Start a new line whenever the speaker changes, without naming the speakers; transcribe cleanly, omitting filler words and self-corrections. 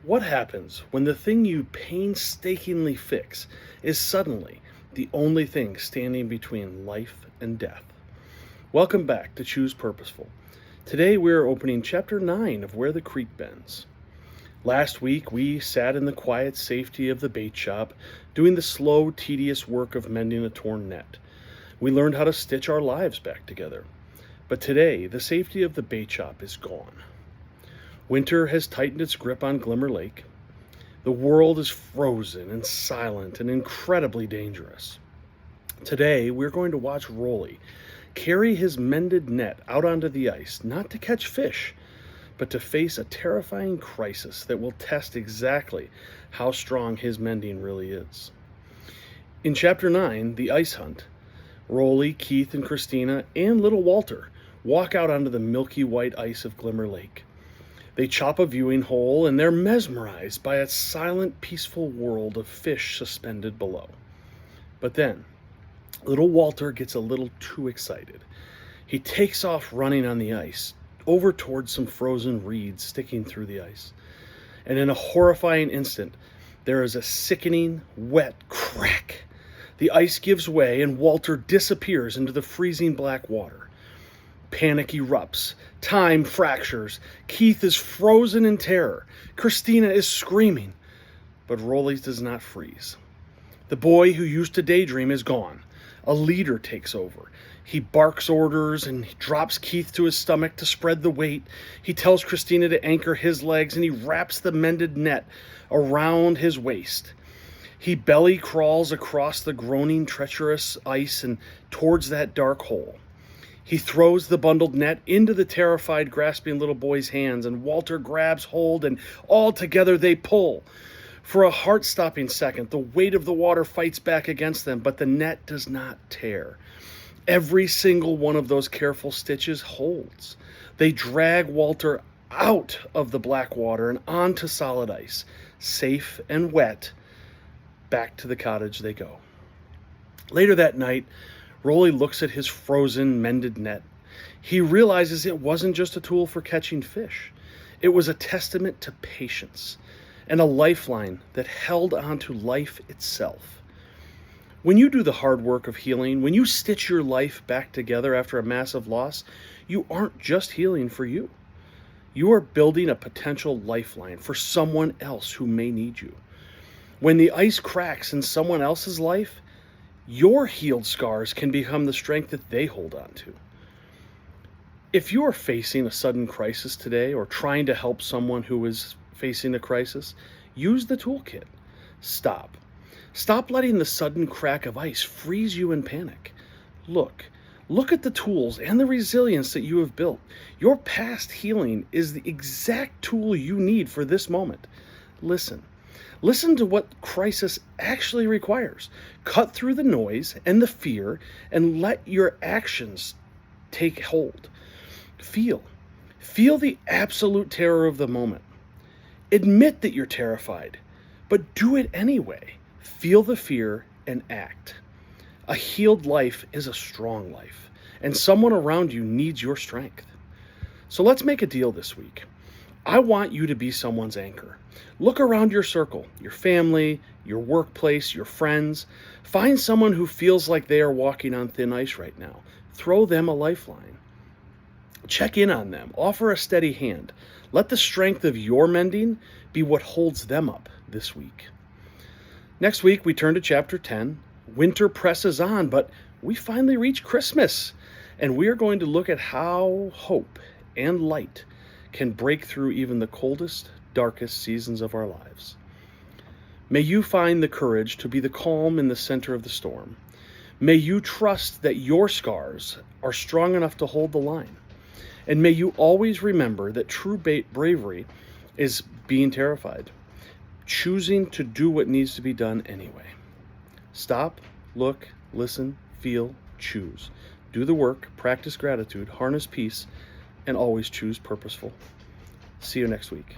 What happens when the thing you painstakingly fix is suddenly the only thing standing between life and death? Welcome back to Choose Purposeful. Today we are opening Chapter 9 of Where the Creek Bends. Last week we sat in the quiet safety of the bait shop, doing the slow, tedious work of mending a torn net. We learned how to stitch our lives back together. But today, the safety of the bait shop is gone. Winter has tightened its grip on Glimmer Lake. The world is frozen and silent and incredibly dangerous. Today, we're going to watch Rolli carry his mended net out onto the ice, not to catch fish, but to face a terrifying crisis that will test exactly how strong his mending really is. In Chapter 9, The Ice Hunt, Rolli, Keith, and Christina, and little Walter walk out onto the milky white ice of Glimmer Lake. They chop a viewing hole, and they're mesmerized by its silent, peaceful world of fish suspended below. But then, little Walter gets a little too excited. He takes off running on the ice, over towards some frozen reeds sticking through the ice. And in a horrifying instant, there is a sickening, wet crack. The ice gives way, and Walter disappears into the freezing black water. Panic erupts. Time fractures. Keith is frozen in terror. Christina is screaming. But Rolli does not freeze. The boy who used to daydream is gone. A leader takes over. He barks orders and he drops Keith to his stomach to spread the weight. He tells Christina to anchor his legs, and he wraps the mended net around his waist. He belly crawls across the groaning, treacherous ice and towards that dark hole. He throws the bundled net into the terrified, grasping little boy's hands, and Walter grabs hold, and all together they pull. For a heart-stopping second, the weight of the water fights back against them, but the net does not tear. Every single one of those careful stitches holds. They drag Walter out of the black water and onto solid ice. Safe and wet, back to the cottage they go. Later that night, Rolli looks at his frozen, mended net. He realizes it wasn't just a tool for catching fish. It was a testament to patience and a lifeline that held on to life itself. When you do the hard work of healing, when you stitch your life back together after a massive loss, you aren't just healing for you. You are building a potential lifeline for someone else who may need you. When the ice cracks in someone else's life, your healed scars can become the strength that they hold on to. If you are facing a sudden crisis today or trying to help someone who is facing a crisis, use the toolkit. Stop. Stop letting the sudden crack of ice freeze you in panic. Look at the tools and the resilience that you have built. Your past healing is the exact tool you need for this moment. Listen to what crisis actually requires. Cut through the noise and the fear and let your actions take hold. Feel the absolute terror of the moment. Admit that you're terrified, but do it anyway. Feel the fear and act. A healed life is a strong life, and someone around you needs your strength. So let's make a deal this week. I want you to be someone's anchor. Look around your circle, your family, your workplace, your friends. Find someone who feels like they are walking on thin ice right now. Throw them a lifeline. Check in on them. Offer a steady hand. Let the strength of your mending be what holds them up this week. Next week, we turn to Chapter 10. Winter presses on, but we finally reach Christmas. And we are going to look at how hope and light can break through even the coldest, darkest seasons of our lives. May you find the courage to be the calm in the center of the storm. May you trust that your scars are strong enough to hold the line. And may you always remember that true bravery is being terrified, choosing to do what needs to be done anyway. Stop, look, listen, feel, choose. Do the work, practice gratitude, harness peace, and always choose purposeful. See you next week.